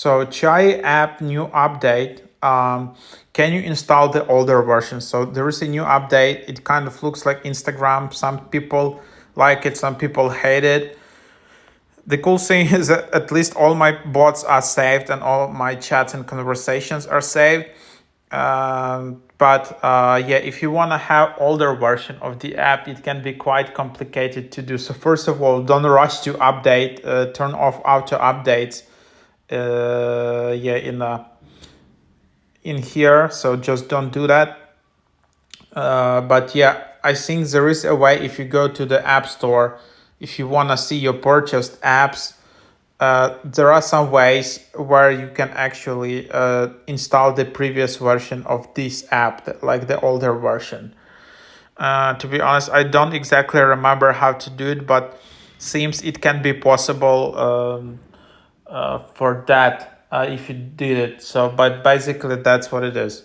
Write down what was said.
So Chai app new update. Can you install the older version? So there is a new update. It kind of looks like Instagram. Some people like it, some people hate it. The cool thing is that at least all my bots are saved and all my chats and conversations are saved. But yeah, if you want to have older version of the app, it can be quite complicated to do. So first of all, don't rush to update. Turn off auto updates. Yeah, in here. So just don't do that. But yeah, I think there is a way. If you go to the App Store, if you want to see your purchased apps, there are some ways where you can actually install the previous version of this app, like the older version. To be honest, I don't exactly remember how to do it, but seems it can be possible for that if you did it. So, but basically, that's what it is.